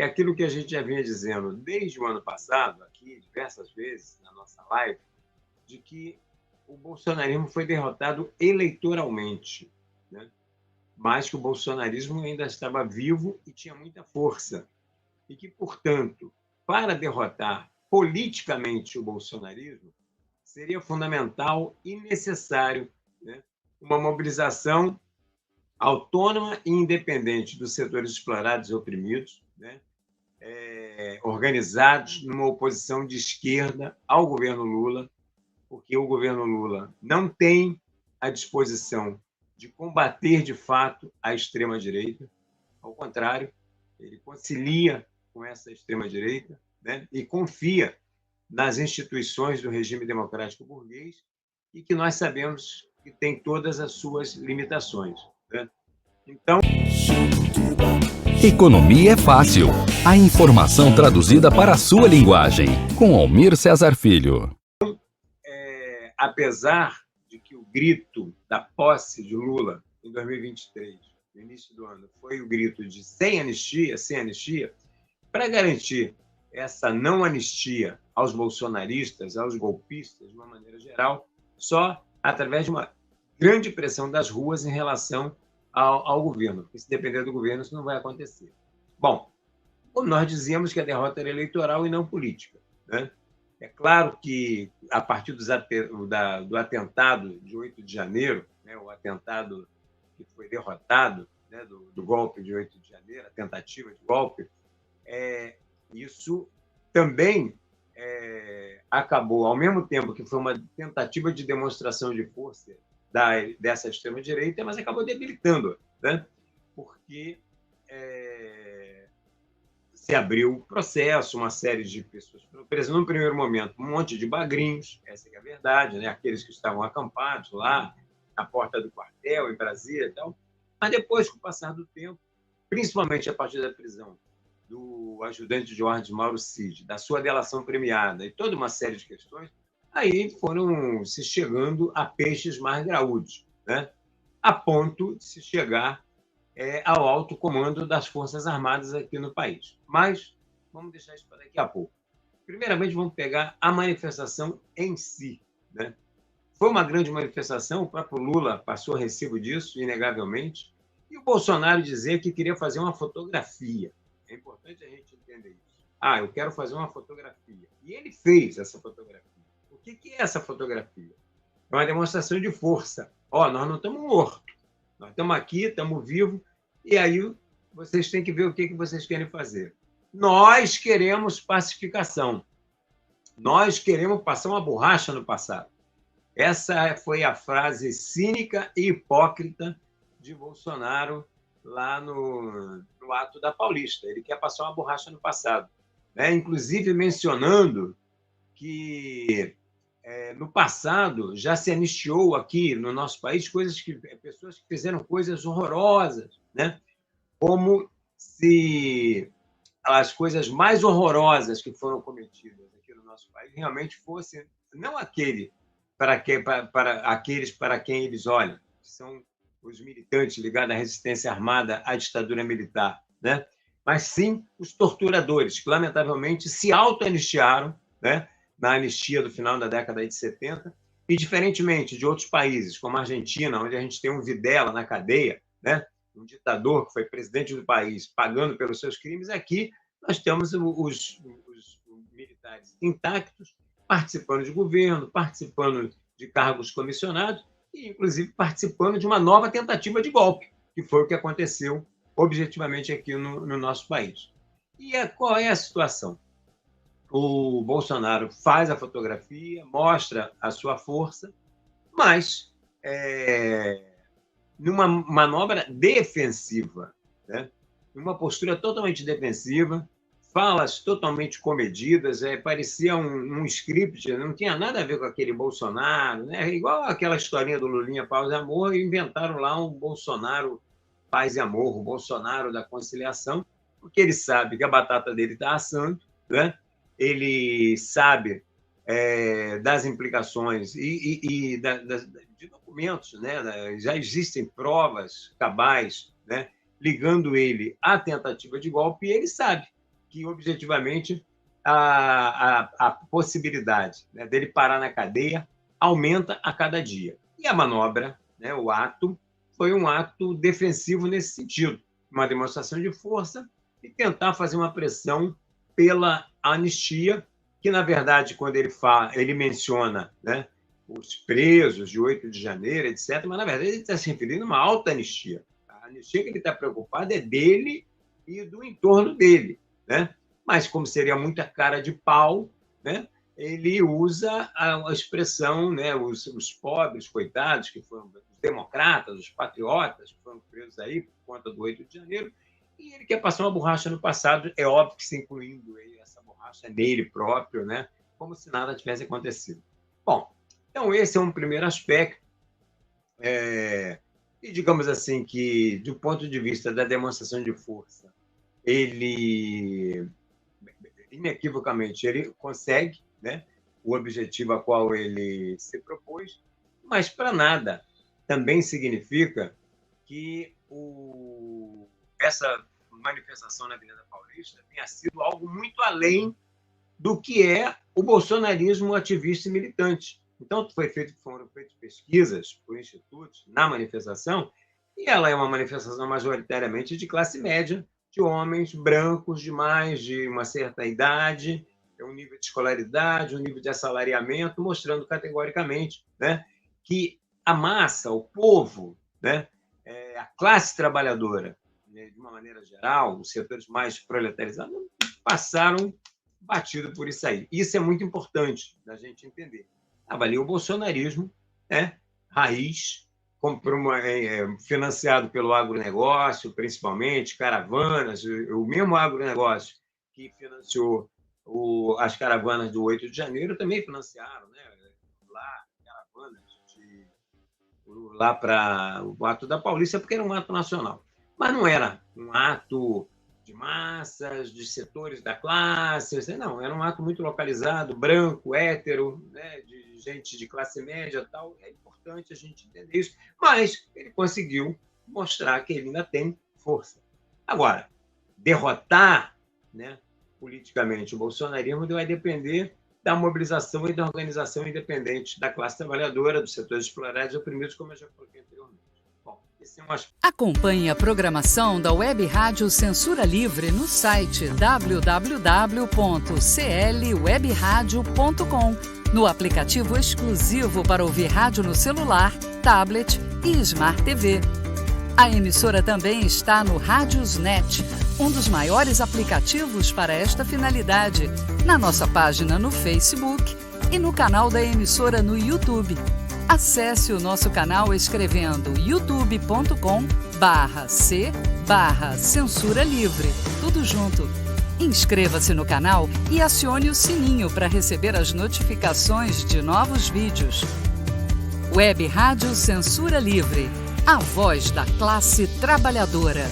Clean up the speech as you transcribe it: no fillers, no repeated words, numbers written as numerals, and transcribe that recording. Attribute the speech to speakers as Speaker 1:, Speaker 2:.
Speaker 1: é aquilo que a gente já vinha dizendo desde o ano passado, aqui, diversas vezes, na nossa live, de que o bolsonarismo foi derrotado eleitoralmente, né? Mas que o bolsonarismo ainda estava vivo e tinha muita força. E que, portanto, para derrotar politicamente o bolsonarismo, seria fundamental e necessário, né, uma mobilização autônoma e independente dos setores explorados e oprimidos, né, organizados numa oposição de esquerda ao governo Lula, porque o governo Lula não tem a disposição de combater de fato a extrema-direita, ao contrário, ele concilia com essa extrema-direita, né, e confia nas instituições do regime democrático burguês e que nós sabemos que tem todas as suas limitações, né? Então,
Speaker 2: Economia é fácil. A informação traduzida para a sua linguagem. Com Almir Cesar Filho.
Speaker 1: Apesar de que o grito da posse de Lula em 2023, no início do ano, foi o grito de sem anistia, para garantir essa não anistia aos bolsonaristas, aos golpistas, de uma maneira geral, só através de uma grande pressão das ruas em relação ao governo, porque se depender do governo isso não vai acontecer. Bom, como nós dizíamos que a derrota era eleitoral e não política, né? É claro que, a partir do atentado de 8 de janeiro, né, o atentado que foi derrotado, né, do golpe de 8 de janeiro, a tentativa de golpe, isso também acabou, ao mesmo tempo que foi uma tentativa de demonstração de força dessa extrema-direita, mas acabou debilitando, né? Porque se abriu processo, uma série de pessoas foram presas. No primeiro momento, um monte de bagrinhos, essa é a verdade, né? Aqueles que estavam acampados lá, na porta do quartel, em Brasília e tal. Mas depois, com o passar do tempo, principalmente a partir da prisão do ajudante de ordens Mauro Cid, da sua delação premiada e toda uma série de questões, aí foram se chegando a peixes mais graúdos, né? A ponto de se chegar ao alto comando das Forças Armadas aqui no país. Mas vamos deixar isso para daqui a pouco. Primeiramente, vamos pegar a manifestação em si, né? Foi uma grande manifestação, o próprio Lula passou recibo disso, inegavelmente, e o Bolsonaro dizer que queria fazer uma fotografia. É importante a gente entender isso. Eu quero fazer uma fotografia. E ele fez essa fotografia. O que é essa fotografia? É uma demonstração de força. Nós não estamos mortos. Nós estamos aqui, estamos vivos, e aí vocês têm que ver o que vocês querem fazer. Nós queremos pacificação. Nós queremos passar uma borracha no passado. Essa foi a frase cínica e hipócrita de Bolsonaro lá no ato da Paulista. Ele quer passar uma borracha no passado, né? Inclusive mencionando que no passado já se anistiou aqui no nosso país pessoas que fizeram coisas horrorosas, né? Como se as coisas mais horrorosas que foram cometidas aqui no nosso país realmente fossem não aqueles para quem eles olham, que são os militantes ligados à resistência armada à ditadura militar, né? Mas sim os torturadores, que lamentavelmente se auto-anistiaram, né, na anistia do final da década de 70, e diferentemente de outros países, como a Argentina, onde a gente tem um Videla na cadeia, né, um ditador que foi presidente do país pagando pelos seus crimes, aqui nós temos os militares intactos, participando de governo, participando de cargos comissionados e, inclusive, participando de uma nova tentativa de golpe, que foi o que aconteceu objetivamente aqui no nosso país. E qual é a situação? O Bolsonaro faz a fotografia, mostra a sua força, mas numa manobra defensiva, né? Numa postura totalmente defensiva, falas totalmente comedidas, parecia um script, não tinha nada a ver com aquele Bolsonaro, né? Igual aquela historinha do Lulinha Paz e Amor, inventaram lá um Bolsonaro Paz e Amor, o Bolsonaro da conciliação, porque ele sabe que a batata dele está assando, né? Ele sabe das implicações de documentos, né? Já existem provas cabais, né, ligando ele à tentativa de golpe, e ele sabe que, objetivamente, a possibilidade, né, dele parar na cadeia aumenta a cada dia. E a manobra, né, o ato, foi um ato defensivo nesse sentido, uma demonstração de força e tentar fazer uma pressão pela anistia, que, na verdade, quando ele menciona, né, os presos de 8 de janeiro, etc., mas, na verdade, ele está se referindo a uma alta anistia. A anistia que ele está preocupado é dele e do entorno dele, né? Mas, como seria muita cara de pau, né, ele usa a expressão, né, os pobres, coitados, que foram os democratas, os patriotas, que foram presos aí por conta do 8 de janeiro, e ele quer passar uma borracha no passado, é óbvio que se incluindo essa borracha nele próprio, né, como se nada tivesse acontecido. Bom, então esse é um primeiro aspecto, e digamos assim que, do ponto de vista da demonstração de força, ele, inequivocamente, ele consegue, né, o objetivo a qual ele se propôs, mas para nada também significa que essa manifestação na Avenida Paulista tenha sido algo muito além do que é o bolsonarismo ativista e militante. Então, foram feitas pesquisas por institutos na manifestação, e ela é uma manifestação majoritariamente de classe média, de homens brancos de uma certa idade, um nível de escolaridade, um nível de assalariamento, mostrando categoricamente, né, que a massa, o povo, né, a classe trabalhadora, né, de uma maneira geral, os setores mais proletarizados, passaram batido por isso aí. Isso é muito importante da gente entender. Ali o bolsonarismo, né, raiz, financiado pelo agronegócio, principalmente, caravanas, o mesmo agronegócio que financiou as caravanas do 8 de janeiro também financiaram, né, lá, caravanas lá para o ato da Paulista, porque era um ato nacional. Mas não era um ato de massas, de setores da classe, não, era um ato muito localizado, branco, hétero, né, de gente de classe média e tal. É importante a gente entender isso, mas ele conseguiu mostrar que ele ainda tem força. Agora, derrotar, né, politicamente o bolsonarismo vai depender da mobilização e da organização independente da classe trabalhadora, dos setores explorados e oprimidos, como eu já coloquei anteriormente. Bom, esse é um aspecto.
Speaker 3: Acompanhe a programação da Web Rádio Censura Livre no site www.clwebradio.com, no aplicativo exclusivo para ouvir rádio no celular, tablet e Smart TV. A emissora também está no Rádiosnet, um dos maiores aplicativos para esta finalidade, na nossa página no Facebook e no canal da emissora no YouTube. Acesse o nosso canal escrevendo youtube.com/c/censura livre, tudo junto. Inscreva-se no canal e acione o sininho para receber as notificações de novos vídeos. Web Rádio Censura Livre, a voz da classe trabalhadora.